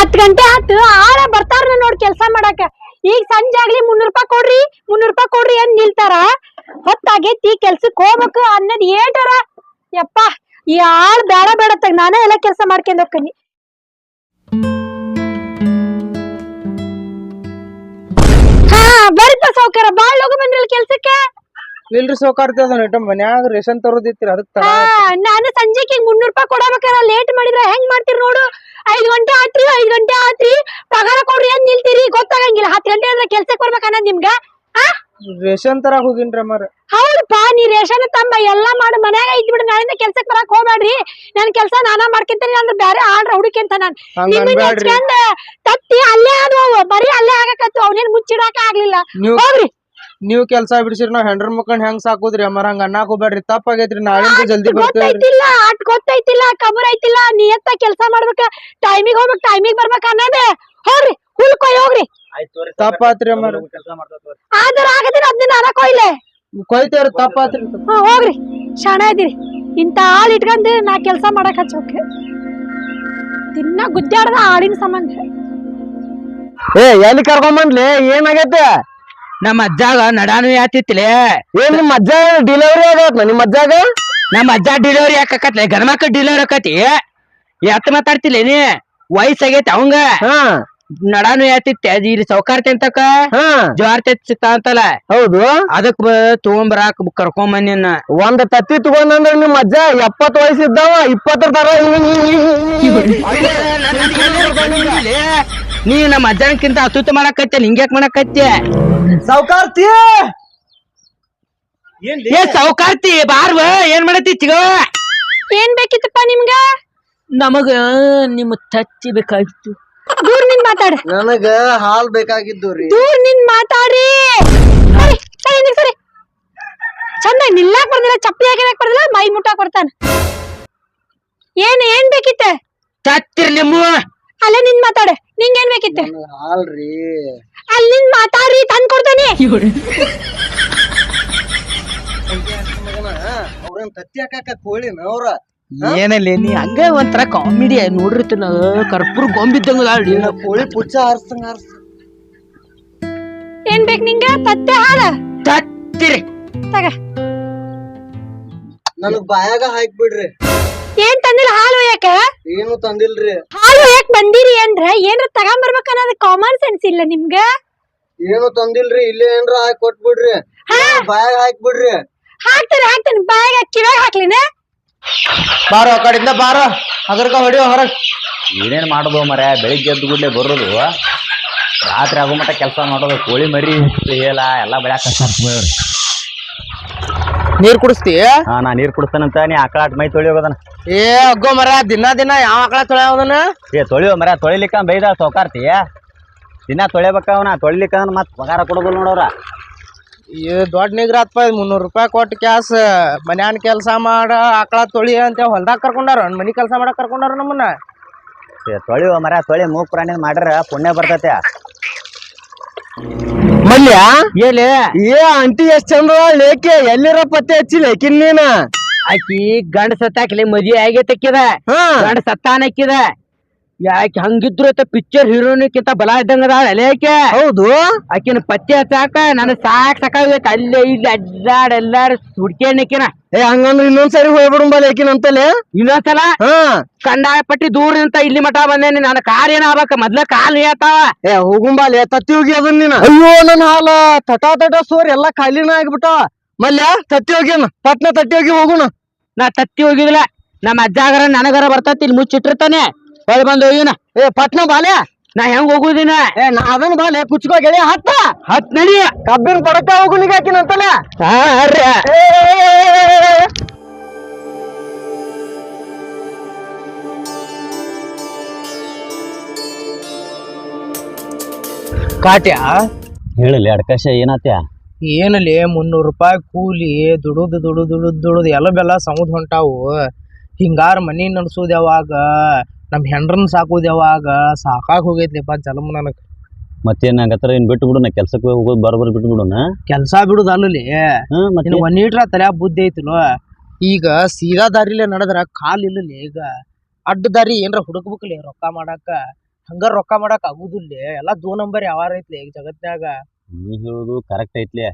10 ಗಂಟೆ ಆತು ಆಳ ಬರ್ತಾರ ನೋಡ್ ಕೆಲ್ಸ ಮಾಡಾಕ. ಈಗ ಸಂಜೆ ಆಗ್ಲಿ 300 ರೂಪಾಯಿ ಕೊಡ್ರಿ 300 ರೂಪಾಯಿ ಕೊಡ್ರಿ ಅಂತ ನಿಲ್ತಾರ. ಹೊತ್ತಾಗೈತಿ ಕೆಲ್ಸಕ್ ಹೋಗ್ಬೇಕು ಅನ್ನೋದ್ ಏಟಾರ. ಯಪ್ಪ ಈ ಆಳ್ ಬೇಡ ಬೇಡತ್ತಾಗ ನಾನೇ ಎಲ್ಲ ಕೆಲ್ಸ ಮಾಡ್ಕೊಂಡ್ ಹೋಗ್ತೀನಿ. ಹಾ ಬರ್ಪ ಸೌಕರ್ಯ ಬಾಳ್ ಲಗು ಬಂದ್ರಲ್ಲ ಕೆಲ್ಸಕ್ಕೆ. ಇಲ್ರಿ ಸೌಕಾರ್ತಿ ಅದ ಮನ್ಯಾಗ ರೇಷನ್ ತರೋದಿತ್ರಿ ಅದಕ್ಕೆ ನಾನು ಸಂಜೆಗೆ 300 ರೂಪಾಯಿ ಕೊಡಬೇಕಾರ ಲೇಟ್ ಮಾಡಿದ್ರ ಹೆಂಗ್ ಮಾಡ್ತೀರಿ ನೋಡು. 5 ಗಂಟೆ ಆತ್ರಿ ಪಗಾರ ಕೊಡ್ರಿ ಅಂತ ನಿಲ್ತೀರಿ ಗೊತ್ತಾಗಂಗಿಲ್ಲ. 10 ಗಂಟೆ ಅಂದ್ರೆ ಕೆಲ್ಸಕ್ಕೆ ಬರ್ಬೇಕನ್ನ ನಿಮ್ಗ. ರೇಷನ್ ತರಾಕ್ ಹೋಗಿನ್ರಿ ಅಮ್ಮಾರ. ಹೌದಪ್ಪ ನೀ ರೇಷನ್ ತಂಬ ಎಲ್ಲಾ ಮಾಡು ಮನ್ಯಾಗ ಇದ್ ಬಿಡು. ನಾಳಿಂದ ಕೆಲ್ಸಕ್ಕೆ ಬರಕ್ ಹೋಗ್ಬೇಡ್ರಿ. ನನ್ ಕೆಲ್ಸ ನಾನಾ ಮಾಡ್ಕೊಂತೀನಿ ಅಂದ್ರೆ ಬೇರೆ ಆಡ್ರ ಹುಡುಕಂತ ನಾನು ನಿಮ್ಮಿಂದ ತತ್ತಿ ಅಲ್ಲೇ ಆದ್ವು ಬರೀ ಅಲ್ಲೇ ಆಗಕತ್ತು. ಅವನೇನ್ ಮುಚ್ಚಿಡಾಕ ಆಗ್ಲಿಲ್ಲ. ಹೋಗ್ರಿ ನೀವ್ ಕೆಲ್ಸ ಬಿಡಿಸಿರಿ ನಾವ್ ಹೆಂಡ್ರ ಮಕ್ಕಳ್ ಹೆಂಗ್ ಸಾಕುದ್ರಿ ಅಮ್ಮಾರ. ಹಂಗ ಅನ್ನಕ್ ಹೋಗ್ಬೇಡ್ರಿ ತಪ್ಪಾಗೈತ್ರಿ. ನಾಳಿಂದ ಜಲ್ದಿ ಗೊತ್ತೈತಿಲ್ಲ ಅಟ್ ಗೊತ್ತೈತಿಲ್ಲ ಖಬರ್ ಐತಿಲ್ಲ. ನಿಯತ್ತ ಕೆಲ್ಸ ಮಾಡ್ಬೇಕ ಟೈಮಿಗ್ ಹೋಗ್ಬೇಕ್ ಟೈಮಿಗ್ ಬರ್ಬೇಕ ಅನ್ನೋದೇ. ಹೋಗ್ರಿ ಹುಲ್ ಕೊಯ್ ಹೋಗ್ರಿ. ತಪ್ಪಾತ್ರಿ ಅಮ್ಮಾರ. ಆದ್ರ ಆಗದಿರ ಅದನ್ನ ಅನ್ನಕ್ ಹೋಯ್ಲೆ ಕೊಯ್ತೇವ್ರಿ ತಪ್ಪಾತ್ರಿ. ಹೋಗ್ರಿ ಶಾಣ ಇದೀರಿ. ಇಂತ ಆಳ್ ಇಟ್ಕೊಂಡ್ ನಾ ಕೆಲ್ಸ ಮಾಡಕ್ ಹಚ್ಚೋಕೆ ದಿನ ಗುದ್ದಾಡದ ಆಳಿನ ಸಂಬಂಧ. ಎಲ್ಲಿ ಕರ್ಕೊಂಬಂದ್ಲಿ ಏನಾಗೈತೆ? ನಮ್ಮ ಅಜ್ಜಾಗ ನಡಾನು ಯಾತಿತ್ಲೆ. ಏನ್ ನಿಮ್ ಅಜ್ಜ ಡಿಲಿವರಿ ಆಗತ್ತ? ನಿಮ್ ಅಜ್ಜಾಗ ನಮ್ಮ ಅಜ್ಜ ಡಿಲಿವರಿ ಯಾಕತ್ಲೆ ಗಣಮಕ್ಳ ಡಿಲಿವರಿ ಆಕತಿ. ಎತ್ತ ಮಾತಾಡ್ತಿಲ್ಲ ನೀ ವಯಸ್ಸಾಗೈತಿ ಅವಂಗ. ನಡಾನು ಯಾತಿತ್ತೆ ಇಲ್ಲಿ ಸೌಕಾರ್ತಿ ಅಂತಕ ಜ್ವಾರ ಸಿಗ್ತಾ ಅಂತಲ್ಲ. ಹೌದು ಅದಕ್ ತಗೊಂಬರಾಕ್ ಕರ್ಕೊಂಬಂದಿನ. ಒಂದ್ ತತ್ತಿ ತಗೊಂಡ್ರ ನಿಮ್ ಅಜ್ಜ 70 ವಯಸ್ಸಿದ್ದಾವ 20 ತರ. ನೀ ನಮ್ಮ ಅಜ್ಜನಕ್ಕಿಂತ ಅತುತ ಮಾಡಕತ್ತೆ ಹಿಂಗ್ಯಾಕ್ ಮಾಡಕತ್ತೆ? ಸೌಕಾರ್ತಿ ಏ ಸೌಕಾರ್ತಿ ಬಾರ್ವ ಏನ್ ಮಾಡತಿ ಚಿಗೋ? ಏನ್ ಬೇಕಿತ್ತಪ್ಪ ನಿಮ್ಗ? ನಮಗ ನಿಮ್ಮ ತತ್ತಿ ಬೇಕಾಗಿತ್ತು. ದೂರ್ ನಿನ್ ಮಾತಾಡ. ನನಗ ಹಾಲ್ ಬೇಕಾಗಿದ್ದು ರೀ. ದೂರ್ ನಿನ್ ಮಾತಾಡಿ. ಸರಿ ಚಂದ ನಿಲ್ಲಾಕ್ ಬರ್ದಿಲ್ಲ ಚಪ್ಪಲಿ ಹಾಕಿದಾಕ್ ಬರ್ದಿಲ್ಲ ಮೈ ಮುಟ್ಟಾಕ್ ಬರ್ತಾನ. ಏನ್ ಬೇಕಿತ್ತ? ತತ್ತಿರ್ಲಿಮ್ಮ ಅಲ್ಲೇ ನಿನ್ ಮಾತಾಡ. ನಿಂಗ ಏನ್ ಬೇಕಿತ್ತ? ಹಾಲ್ರಿ. ಅಲ್ಲಿ ನಿನ್ ಮಾತಾಡ್ರಿ ತಂದ್ ಕೊಡ್ತಾನೆ. ಅವ್ರನ್ ತತ್ತಿ ಹಾಕಾಕ ಕೋಳಿನ ಅವ್ರ ಏನಲ್ಲಿ ನೀ ಹಂಗ ಒಂಥರ ಕಾಮಿಡಿ ನೋಡಿರ್ತೀನ. ಕರ್ಪೂರ್ ಗೊಂಬಿದ್ದಂಗ ಕೋಳಿ ಪುಚ್ಚ ಹಾರಿಸ್ತಂಗ ಹಾರಿಸ್ತ. ಏನ್ ಬೇಕ್ ನಿಂಗ? ತತ್ತೆ ಹಾಲ ತತ್ತಿರಿ ತಗ. ನನಗ್ ಬಾಯಾಗ ಹಾಕ್ಬಿಡ್ರಿ. ಏನ್ ತಂದಿಲ್ಲ ಹಾಲು ಯಾಕ? ಏನು ತಂದಿಲ್ರಿ. ಹಾಲು ಯಾಕೆ ಬಂದಿರಿ ಅಂದ್ರ ಏನ್ರ ತಗೊಂಬರ್ಬೇಕ ಅನ್ನೋದು ಕಾಮನ್ ಸೆನ್ಸ್ ಇಲ್ಲ ನಿಮ್ಗ? ಏನು ತಂದಿಲ್ರಿ. ಇಲ್ಲೇ ಏನ್ರ ಹಾಕಿ ಕೊಟ್ಬಿಡ್ರಿ. ಬಾಯಾಗ ಹಾಕ್ಬಿಡ್ರಿ. ಹಾಕ್ತೇನೆ ಬಾಯಾಗ ಕಿವ್ಯಾಗ ಹಾಕ್ಲಿನ. ಬಾರೋ ಆ ಕಡೆಯಿಂದ ಬಾರೋ ಅದ್ರಕ ಹೊಡಿಯೋ ಹೊರಗ್. ಏನೇನ್ ಮಾಡೋದು ಮರ ಬೆಳಿಗ್ಗೆ ಎದ್ದು ಗುಡ್ಲೆ ಬರೋದು ರಾತ್ರಿ ಆಗೋ ಮಟ್ಟ ಕೆಲಸ ಮಾಡೋದು. ಕೋಳಿ ಮರಿ ಹೇಳ ಎಲ್ಲಾ ಬೆಳ್ಯಾಕ ನೀರ್ ಕುಡಿಸ್ತಿ? ಹಾ ನಾ ನೀರ್ ಕುಡಿಸ್ತಾನಂತ ನೀ ಆಕಳಾಟ ಮೈ ತೊಳಿ ಹೋಗೋದನ. ಏ ಅಗ್ಗೋ ಮರ ದಿನ ಯಾವ ಆಕಳ ತೊಳೆಯೋದನ? ಏ ತೊಳಿಯೋ ಮರ ತೊಳಿಲಿಕ್ಕ ಬೈದ ಸೌಕಾರ್ತಿ. ದಿನ ತೊಳಿಬೇಕ ಅವನ ತೊಳಿಲಿಕ್ಕ ಮತ್ ಪಗಾರ ಕೊಡೋದಿಲ್ಲ ನೋಡವ್ರ. ದೊಡ್ಡ ನಿಗ್ರಾತ್ಪ 300 ರೂಪಾಯಿ ಕೊಟ್ಟು ಕ್ಯಾಸ್ ಮನ್ಯಾನ್ ಕೆಲ್ಸ ಮಾಡ ಆಕಳ ತೊಳಿ ಅಂತ ಹೊಲ್ದಾಗ ಕರ್ಕೊಂಡಾರ. ಮನಿ ಕೆಲ್ಸ ಮಾಡಕ್ ಕರ್ಕೊಂಡಾರ ನಮ್ಮನ್ನ. ತೊಳಿಯೋ ಮರ ತೊಳಿ ಮೂಗ್ ಪ್ರಾಣಿ ಮಾಡ್ರ ಪುಣ್ಯ ಬರ್ತೈತೆ. ಮಲ್ಯ ಏ ಆಂಟಿ ಎಷ್ಟ್ ಚಂದ ಲೇಕೆ ಎಲ್ಲಿರ ಪತ್ತೆ ಹಚ್ಚಿ ಲೇಕಿನ್ ನೀನ. ಆಕಿ ಗಂಡ ಸತ್ತಾಕಲಿ ಮದ್ವೆ ಆಗೇತಕ್ಕಿದ. ಗಂಡ ಸತ್ತಾನಕ್ಕಿದ. ಯಾಕೆ ಹಂಗಿದ್ರು ಪಿಕ್ಚರ್ ಹೀರೋನಿಕ್ಕಿಂತ ಬಲ ಇದ್ದಂಗ ಅಲೇಕೆ. ಹೌದು ಆಕಿನ ಪತ್ತೆ ಹಚ್ಚಾಕ ನನ್ ಸಾಕಾಗೈತೆ. ಅಲ್ಲೇ ಇಲ್ಲಿ ಎಲ್ಲಾರು ಹುಡ್ಕೇನಕಿನ. ಏ ಹಂಗಂದ್ರ ಇನ್ನೊಂದ್ಸರಿ ಹೋಗ್ಬಿಡು ಲೇಕಿನ್ ಅಂತಲೇ. ಇನ್ನೊಂದ್ಸಲ ಕಂಡಾಯ ಪಟ್ಟಿ ದೂರ ನಿಂತ ಇಲ್ಲಿ ಮಠ ಬಂದೇನಿ. ನನ್ನ ಕಾರ್ ಏನ ಆಗ್ಬೇಕ ಮೊದ್ಲ ಕಾಲ್ ಹೇಳ್ತಾವ. ಏ ಹೋಗುಂಬಾಲೆ ತತ್ತಿ ಹೋಗಿ ಅದನ್ ನೀನ. ಅಯ್ಯೋ ನನ್ ಹಾಲ ತಟ ಸೋರ್ ಎಲ್ಲಾ ಖಾಲಿನ ಆಗ್ಬಿಟ್ಟಾವ. ಮಲ್ಯ ತತ್ತಿ ಹೋಗ್ಯನ ಪಟ್ನ ತತ್ತಿ ಹೋಗಿ ಹೋಗುಣ. ನಾ ತತ್ತಿ ಹೋಗಿದಿಲ್ಲ. ನಮ್ಮ ಅಜ್ಜಾಗರ ನನಗರ ಬರ್ತತಿ ಇಲ್ಲಿ ಮುಚ್ಚಿಟ್ಟಿರ್ತಾನೆ. ಹೊಳ್ ಬಂದು ಹೋಗಿನ. ಏ ಪಟ್ನ ಬಾಲ್ಯ ನಾ ಹೆಂಗ್ ಹೋಗುದಿನ? ಏ ನಾ ಅದನ್ನ ಬಾಲೆ ಕುಚ್ಕೋ ಗೆಳೆಯ ಹತ್ ನಡಿ ಕಬ್ಬಿನ ಪಡಕ ಹೋಗುನಿಗೆ ಹಾಕಿನಂತಲ್ಲ. ಕಾಟ್ಯಾ ಹೇಳಲಿ ಅಡ್ಕಶ ಏನಾತ್ಯ? ಏನಲಿ 300 ರೂಪಾಯಿ ಕೂಲಿ ದುಡುದು ಎಲ್ಲ ಬೆಲ್ಲ ಸಮುದ್ ಹೊಂಟಾವು. ಹಿಂಗಾರ ಮನಿ ನಡ್ಸೋದ್ ಯಾವಾಗ, ನಮ್ ಹೆಂಡ್ರನ್ ಸಾಕೋದ್ ಯಾವಾಗ? ಸಾಕಾಗ್ ಹೋಗೈತ್ಲಿಪ್ಪ ಜಲಮ್ ನನಗ್. ಮತ್ತೇನ್ ಹಂಗತ್ರ ಏನ್ ಬಿಟ್ಟು ಬಿಡು, ನಾ ಕೆಲ್ಸಕ್ಕೆ ಹೋಗೋದು ಬರೋಬ್ಬರಿ ಬಿಟ್ಟು ಬಿಡುನ. ಕೆಲ್ಸ ಬಿಡುದ ಅಲ್ಲಿ ಒಂದ್ ನೀಟ್ರ ತಲೆ ಬುದ್ಧಿ ಐತಿಲ್ವ? ಈಗ ಸೀದಾ ದಾರಿಲೇ ನಡೆದ್ರ ಕಾಲ್ ಇಲ್ಲ. ಈಗ ಅಡ್ಡ ದಾರಿ ಏನ್ರ ಹುಡುಕ್ಬೇಕಲಿ ರೊಕ್ಕ ಮಾಡಾಕ. ಹಂಗ ರೊಕ್ಕ ಮಾಡಕ್ ಆಗುದಿಲ್ಲ. ಎಲ್ಲಾ 2 ನಂಬರ್ ಯಾವಾರ ಐತ್ಲಿ ಈಗ ಜಗತ್ನ್ಯಾಗ. ನೀ ಹೇಳುದು ಕರೆಕ್ಟ್ ಐತ್ಲಿ.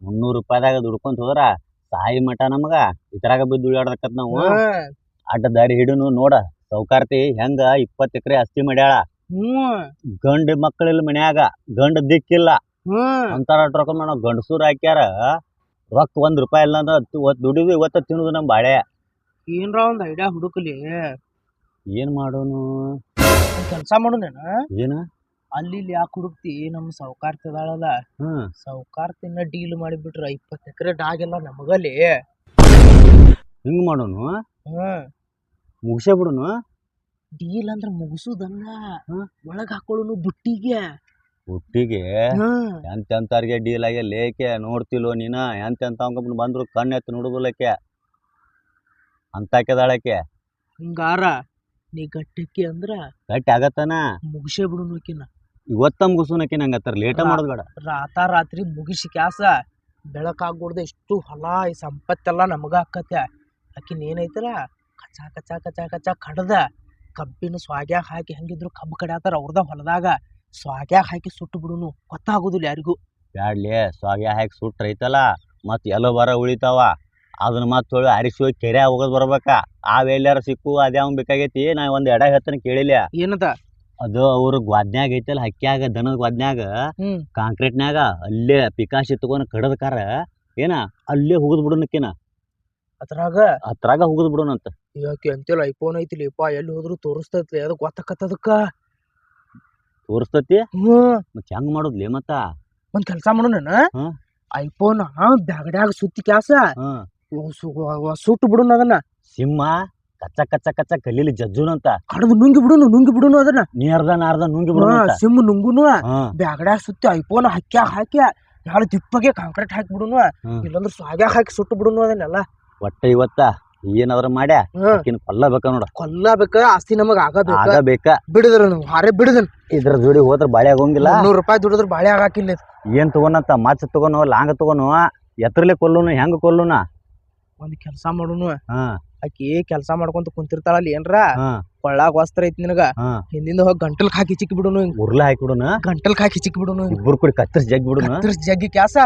300 ರೂಪಾಯಿದಾಗ ದುಡ್ಕೊಂತ ಹೋದ್ರ ಸಾಯಿ ಮಠ ನಮಗ ಇತರಾಗ ಬಿದ್ದು ದುಡಿಯಾಡಕತ್ ನಾವು. ಅಡ್ಡ ದಾರಿ ಹಿಡಿನು ನೋಡ ಸೌಕಾರ್ತಿ ಹೆಂಗ 20 ಎಕರೆ ಆಸ್ತಿ ಮಾಡ್ಯಾಳ. ಗಂಡ ಮಕ್ಕಳಿಲ್ಲ ಮನ್ಯಾಗ, ಗಂಡ ದಿಕ್ಕಿಲ್ಲ ಅಂತಾರ ರೊಕ್ಕ ಮಾಡೋ ಗಂಡಸೂರ್ ಹಾಕ್ಯಾರ. ರೊಕ್ಕ 1 ರೂಪಾಯಿ ಇಲ್ಲ ಅಂದ್ರ ದುಡಿದು ಇವತ್ತ ತಿನ್ನುದು ನಮ್ ಬಾಳೆ. ಏನ್ರ ಒಂದ್ ಐಡಿಯಾ ಹುಡುಕ್ಲಿ. ಏನ್ ಮಾಡೋನು? ಕೆಲ್ಸ ಮಾಡೋನೇನ? ಏನ ಅಲ್ಲಿ ಇಲ್ಲಿ ಯಾಕೆ ಹುಡುಕ್ತಿ? ನಮ್ ಸೌಕಾರ್ತಿ ಅದಾಳಲ್ಲ, ಸೌಕಾರ್ತಿನ ಡೀಲ್ ಮಾಡಿಬಿಟ್ರ 20 ಎಕರೆ ಡಾಗೆಲ್ಲ ನಮಗಲ್ಲಿ. ಹಿಂಗ್ ಮಾಡೋನು? ಮುಗಿಸೇ ಬಿಡುನು? ಡೀಲ್ ಅಂದ್ರ ಮುಗಿಸುದಲ್ಲ, ಒಳಗ್ ಹಾಕೊಳ್ಳುನು ಬುಟ್ಟಿಗೆ. ಹುಟ್ಟಿಗೆ ಎಂತೆಂತಾರ್ಗೆ ಡೀಲ್ ಆಗಿ ಲೇಕೆ ನೋಡ್ತಿಲ್ವ ನೀನ? ಎಂತೆಂತ ಬಂದ್ರು ಕಣ್ಣು ಎತ್ತು ನೋಡುದಿಲ್ಲಕ್ಕೆ ಅಂತಾಕೆದಾಳಕ್ಕೆ. ಹಿಂಗಾರ ನೀ ಗಟ್ಟಿಕ್ಕಿ ಅಂದ್ರ ಗಟ್ಟಿ ಆಗತ್ತನ ಮುಗಿಸೇ ಬಿಡುನು ಆಕಿನ. ಇವತ್ತ ಮುಗಿಸುನಕ್ಕೆ ನಂಗತ್ತಾರ ಲೇಟ ಮಾಡೋದ್ ಬೇಡ. ರಾತ್ರಿ ಮುಗಿಸಿ ಕ್ಯಾಸ ಬೆಳಕಾಗ್ಬಿಡ್ದೆ ಇಷ್ಟು ಹೊಲ ಈ ಸಂಪತ್ತೆಲ್ಲ ನಮಗ ಆಕತ್ಯ. ಆಕಿನ ಏನೈತಲ್ಲ ಕಚಾ ಕಚಾ ಕಚಾ ಕಚಾ ಕಡ್ದ ಕಬ್ಬಿನ ಸ್ವಾಗ್ಯಾಗ ಹಾಕಿ, ಹೆಂಗಿದ್ರು ಕಬ್ಬು ಕಡ್ಯಾತಾರ ಅವ್ರದ ಹೊಲದಾಗ, ಸ್ವಾಗ್ಯಾಗ ಹಾಕಿ ಸುಟ್ಟು ಬಿಡುನು, ಗೊತ್ತಾಗುದಿಲ್ಲ ಯಾರಿಗೂ. ಬ್ಯಾಡ್ಲಿ, ಸ್ವಾಗ್ಯ ಹಾಕಿ ಸುಟ್ರ ಐತಲ್ಲ ಮತ್ ಎಲ್ಲ ಬರ ಉಳಿತಾವ. ಅದನ್ನ ಮತ್ ಹೊಳಿ ಅರಿಸಿ ಹೋಗಿ ಕೆರೆ ಹೋಗೋದ್ ಬರ್ಬೇಕ. ಎಲ್ಲಾರ ಸಿಕ್ಕು ಅದ್ಯಾವ್ ಬೇಕಾಗೈತಿ. ನಾ ಒಂದ್ ಎಡ ಹೇಳ್ತಾನೆ ಕೇಳಿಲ್ಲ. ಏನದ ಅದು ಅವ್ರ ಗ್ವಾದ್ನ್ಯಾಗ ಐತಲ್ಲ, ಹಕ್ಕ್ಯಾಗ ದನದ ಗ್ವಾದ್ನ್ಯಾಗ ಕಾಂಕ್ರೀಟ್ನ್ಯಾಗ ಅಲ್ಲೇ ಪಿಕಾಶಿ ತಗೊಂಡ್ ಕಡದಕಾರ ಏನ ಅಲ್ಲೇ ಹುಗದ್ ಬಿಡುನಕ್ಕಿನ ಅದ್ರಾಗ ಹುಗದ್ ಬಿಡುನಂತ. ಯಾಕೆ ಅಂತೆಲ್ಲ ಐಫೋನ್ ಐತಿಲಿಪ್ಪ, ಎಲ್ಲಿ ಹೋದ್ರು ತೋರಿಸ್ತೈತ್ಲಿ, ಅದು ಗೊತ್ತಾಕತ್ತದಕ್ಕ ತೋರಿಸ್ತತಿ. ಮತ್ ಹೆಂಗ್ ಮಾಡುದ್ಲಿ ಮತ್ತ? ಒಂದ್ ಕೆಲ್ಸ ಮಾಡೋಣ, ಐಫೋನ್ ಬ್ಯಾಗಡ್ಯಾಗ ಸುತ್ತಿ ಕ್ಯಾಸ ಸುಟ್ಟು ಬಿಡುನು ಅದನ್ನ. ಸಿಂಹ ಕಚ್ಚ ಕಚ್ಚ ಕಚ್ಚ ಕಲೀಲಿ ಜಜ್ಜುನಂತ ಕಡದು ನುಂಗಿ ಬಿಡುನು ಅದನ್ನ. ನೀರ್ದ ನುಂಗಿ ಬಿಡುನು. ಸಿಮ್ ನುಂಗುನು ಬ್ಯಾಗಡ್ಯಾಗ ಸುತ್ತಿ ಐಫೋನ್ ಹಾಕ್ಯಾಗ ಹಾಕಿ ಯಾರು ದಿಪ್ಪಗೆ ಕಾಂಕ್ರೀಟ್ ಹಾಕಿ ಬಿಡುನು, ಇಲ್ಲಂದ್ರ ಸ್ವಾಗ್ಯಾಗ ಹಾಕಿ ಸುಟ್ಟು ಬಿಡುನು ಅದನ್ನೆಲ್ಲ. ಒಟ್ಟ ಇವತ್ತ ಏನಾದ್ರ ಮಾಡ್ಯಾ ಕೊಲ್ಲಬೇಕ ನೋಡ. ಕೊಲ್ಲಬೇಕ, ಆಸ್ತಿ ನಮಗ್ ಆಗಬೇಕ. ಬಿಡಿದ್ರ ಹಾರೆ ಬಿಡಿದನ್. ಇದ್ರ ಜೋಡಿ ಹೋದ್ರ ಬಾಳೆ ಆಗೋಂಗಿಲ್ಲ. 100 ರೂಪಾಯಿ ದುಡಿದ್ರ ಬಾಳೆ ಆಗಾಕಿಲ್ಲ. ಏನ್ ತಗೋನಂತ ಮಚ್ಚ ತಗೋನು ಲಾಂಗ ತಗೋನು ಎತ್ತರಲೆ ಕೊಲ್ಲುನು ಹೆಂಗ ಕೊಲ್ಲುನ? ಒಂದ್ ಕೆಲ್ಸ ಮಾಡುನು, ಆಕಿ ಕೆಲ್ಸ ಮಾಡ್ಕೊಂತ ಕುಂತಿರ್ತಾಳಲ್ಲ ಏನ್ರ ಕೊಳ್ಳಾಗ ವಸ್ತ್ರ ಐತಿ ನಿನಗ, ಹಿಂದಿಂದ ಹೋಗಿ ಗಂಟಲ್ ಹಾಕಿ ಚಿಕ್ಕಿ ಬಿಡುನು. ಉರ್ಲ ಹಾಕಿ ಬಿಡುನು, ಗಂಟಲ್ ಹಾಕಿ ಚಿಕ್ಕಿ ಬಿಡುನು. ಇಬ್ಬರು ಕೂಡಿ ಕತ್ತರಿಸಿ ಜಗ್ಗಿ ಬಿಡುನು. ಕತ್ತರಿಸಿ ಜಗ್ಗಿ ಕ್ಯಾಸ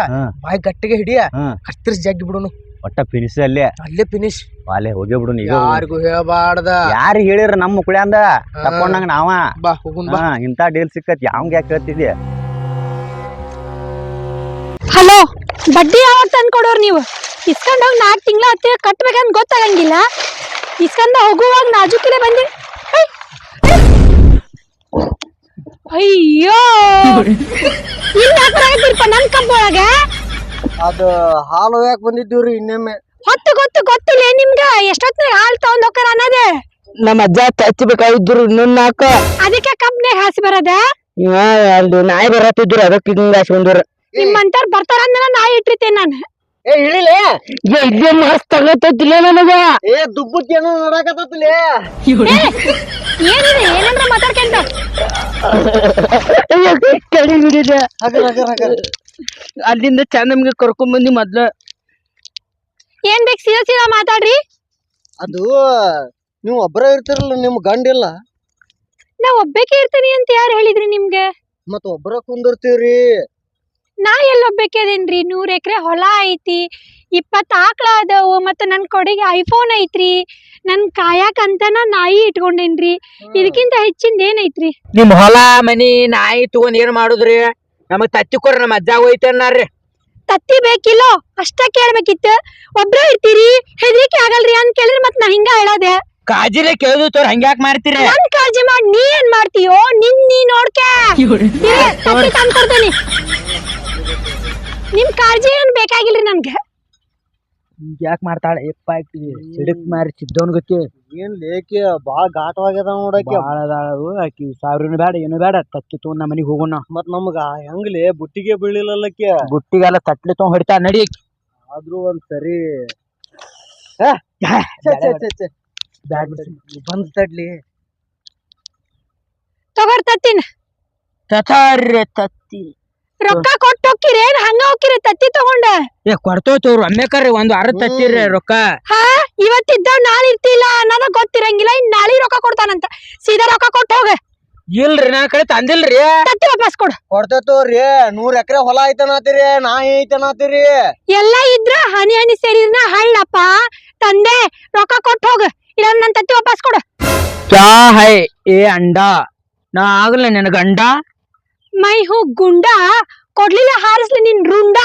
ಬಾಯಿ ಗಟ್ಟಿಗೆ ಹಿಡಿಯ ಕತ್ತರಿಸಿ ಜಗ್ಗಿ ಬಿಡುನು. ಒಟ್ಟ ಫಿನಿಶ್ ಅಲ್ಲೇ ಫಿನಿಶ್ ಬಾಲೆ ಹೋಗಿ ಬಿಡುನು. ಯಾರಿಗೂ ಹೇಳಬಾರ್ದ. ಯಾರಿಗೆ ಹೇಳಿರ ನಮ್ಮ ಕುಳ್ಯಾಂದ ತಕೊಂಡಂಗ ನಾವ ಬಾ ಹೋಗುನ್ ಬಾ. ಇಂತ ಡೀಲ್ ಸಿಕ್ಕತ್ ಯಾವಂಗ ಯಾಕೆ ಹೇಳ್ತಿದ್ಯ? ಹಲೋ, ಬಡ್ಡಿ ಯಾವಾಗ ತಂದ್ಕೊಡೋರು ನೀವು? ಇಸ್ಕೊಂಡ್ ಹೋಗಿ 4 ತಿಂಗಳ ಹತ್ತಿರ ಕಟ್ಬೇಕಂತ ಗೊತ್ತಾಗಂಗಿಲ್ಲ. ಇಸ್ಕೊಂಡ ಹೋಗುವಾಗ ನಾಜುಕಿಲೆ ಬಂದಿ. ಅಯ್ಯೋ, ಇಲ್ಲಿ ಹಾಕಿರ್ಪ ನನ್ ಕಬ್ಬೊಳಗೆ. ಅದು ಹಾಲು ಯಾಕೆ ಬಂದಿದ್ದೀವ್ರಿ ಇನ್ನೊಮ್ಮೆ? ಗೊತ್ತಿಲ್ಲ ನಿಮ್ಗ ಎಷ್ಟೊತ್ತಿನಾಗ ಹಾಲು ತಗೊಂಡ್ ಹೋಗ್ತಾರ ಅನ್ನೋದೇ. ನಮ್ಮ ಅಜ್ಜ ಹಚ್ಚಬೇಕಾಗಿದ್ರು ಇನ್ನೊಂದ್ 4. ಅದಕ್ಕೆ ಕಬ್ನಾಗ ಹಾಸಿ ಬರದ. ಅಲ್ಲಿ ನಾಯಿ ಬರತ್ತಿದ್ರು ಅದಕ್ಕೆ ಹಿಂಗ ಹಾಸಿ ಬಂದ್ರು. ನಿಮ್ಮಂತಾರ ಬರ್ತಾರ ಅಂದ್ರ ನಾಯಿ ಇಟ್ಟಿರ್ತೇನೆ ನಾನು. ಇಳಿಲೆ ಇದೇ ಮಸ್ತ್ ಆಗತ್ತಿಲ್ಲ ನನಗ. ದುಬ್ಬಕ್ಕೇನೋ ನೋಡಕತ್ತಲೆ. ಏನಿದೆ ಏನಂದ್ರ ಮಾತಾಡ್ಕೊಂತ ಅಲ್ಲಿಂದ ಚಂದ ನಮ್ಗೆ ಕರ್ಕೊಂಡ್ ಬಂದಿ ಮೊದ್ಲ. ಏನ್ ಬೇಕು ಸೀದಾ ಮಾತಾಡ್ರಿ. ಅದು ನೀವು ಒಬ್ಬರ ಇರ್ತಿರಲ್ಲ, ನಿಮ್ ಗಂಡಿಲ್ಲ. ನಾ ಒಬ್ಬೇಕೆ ಇರ್ತೀನಿ ಅಂತ ಯಾರು ಹೇಳಿದ್ರಿ ನಿಮ್ಗೆ? ಮತ್ತ ಒಬ್ಬರ ಕುಂದಿರ್ತೀವ್ರಿ. ನಾ ಎಲ್ಲಿ ಒಬ್ಬೇಕೆ ಅದೇನ್ರಿ? 100 ಎಕರೆ ಹೊಲ ಐತಿ, 20 ಆಕಳ ಅದಾವು, ಮತ್ತ ನನ್ ಕೊಡಿಗೆ ಐಫೋನ್ ಐತ್ರಿ, ನನ್ ಕಾಯಾಕ ಅಂತನ ನಾಯಿ ಇಟ್ಕೊಂಡೇನ್ರಿ. ಇದಕ್ಕಿಂತ ಹೆಚ್ಚಿಂದ ಏನೈತ್ರಿ? ನಿಮ್ ಹೊಲ ಮನಿ ನಾಯಿ ತಗೊಂಡ್ ಏನ್ ಮಾಡುದ್ರಿ? ನಮಗ್ ತತ್ತಿ ಕೊಡ್ರಿ, ನಮ್ಮ ಅಜ್ಜ ಹೋಯ್ತನ್ನಾರ್ರಿ. ತತ್ತಿ ಬೇಕಿಲ್ಲೋ ಅಷ್ಟ ಕೇಳ್ಬೇಕಿತ್ತು. ಒಬ್ರ ಇರ್ತೀರಿ, ಹೆದರಿಕೆ ಆಗಲ್ರಿ ಅಂತ ಕೇಳಿದ್ರೆ ಮತ್ ನಾ ಹಿಂಗ ಹೇಳೋದೆ. ಕಾಜಿಲೆ ಕೇಳುದು ತೋರ್ ಹಂಗ್ಯಾಕ್ ಮಾಡ್ತೀರಿ? ನನ್ ಕಾಳಜಿ ಮಾಡಿ ನೀ ಏನ್ ಮಾಡ್ತೀಯೋ? ನೀ ನೋಡ್ಕೆ ತಂದ್ಕೊಡ್ತೀನಿ. ನಿಮ್ ಕಾಳಜಿ ಏನ್ ಬೇಕಾಗಿಲ್ರಿ ನನ್ಗೆ. ಯಾಕೆ ಮಾಡ್ತಾಳೆ ಎಪ್ಪ ಸಿಡಕ್ ಮಾರಿ ಸಿದ್ದವನ್ ಗತಿ. ಏನ್ ಲೇಕಿ ಬಾಳ ಘಾಟವಾಗ್ಯದ ನೋಡಕ್ಕೆ. ಬಾಳ ಅದಾಳು ಆಕಿ. 1000 ಬೇಡ ಏನು ಬೇಡ, ತತ್ತಿ ತಗೊಂಡ್ ನಮ್ಮ ಮನಿಗ್ ಹೋಗೋಣ. ಮತ್ ನಮ್ಗ ಹೆಂಗ್ಲಿ ಬುಟ್ಟಿಗೆ ಬೀಳಿಲ್ಲಕ್ಕೆ? ಬುಟ್ಟಿಗೆಲ್ಲ ತಟ್ಲಿ ತಗೊಂಡ್ ಹೊಡಿತಾ ನಡಿ. ಆದ್ರೂ ಒಂದ್ ಸರಿ ಬಂದ್ ತಡ್ಲಿ. ತಗೋರ್ ತತ್ತಿನ ತತ್ತಿ ರೊಕ್ಕ ಕೊಟ್ಟು ಹೋಗ್ಕಿರಿ ಏನ್ ಹಂಗ ಹೋಗ್ಕಿರಿ ತತ್ತಿ ತಗೊಂಡ? ಕೊಡ್ತೋತವ್ರು ಅಮ್ಮೇಕರ್ರಿ ಒಂದು ಅರ್ಧ ತತ್ತಿರಿ ರೊಕ್ಕ. ಇವತ್ತಿದ್ದಾವ್ ನಾಳೆ ಇರ್ತಿಲ್ಲ ಅನ್ನೋದ ಗೊತ್ತಿರಂಗಿಲ್ಲ. ಇನ್ ನಾಳೆ ರೊಕ್ಕ ಕೊಡ್ತಾನಂತ, ಸೀದಾ ರೊಕ್ಕ ಕೊಟ್ಟು ಹೋಗ. ಇಲ್ರಿ ನಾ ಕಡೆ ತಂದಿಲ್ರಿ. ತತ್ತಿ ವಾಪಸ್ ಕೊಡು. ಕೊಡ್ತೇವ್ರಿ 100 ಎಕರೆ ಹೊಲ ಐತನಾತಿರಿ ನಾ ಐತನಾತಿರಿ. ಎಲ್ಲ ಇದ್ರ ಹನಿ ಹನಿ ಸೇರಿದ್ನ ಹಳ್ಳಪ್ಪ ತಂದೆ ರೊಕ್ಕ ಕೊಟ್ಟು ಹೋಗ ಇಲ್ಲ ನನ್ ತತ್ತಿ ವಾಪಸ್ ಕೊಡು. ಕ್ಯಾ ಹೈ ಏ ಅಂಡ ನಾ ಆಗಲ್ಲ ನಿನ್ ಗಂಡ. ಮೈ ಹೂ ಗುಂಡ ಕೊಡ್ಲಿಲ್ಲ ಹಾರಿಸ್ಲಿ ನಿನ್ ರುಂಡ.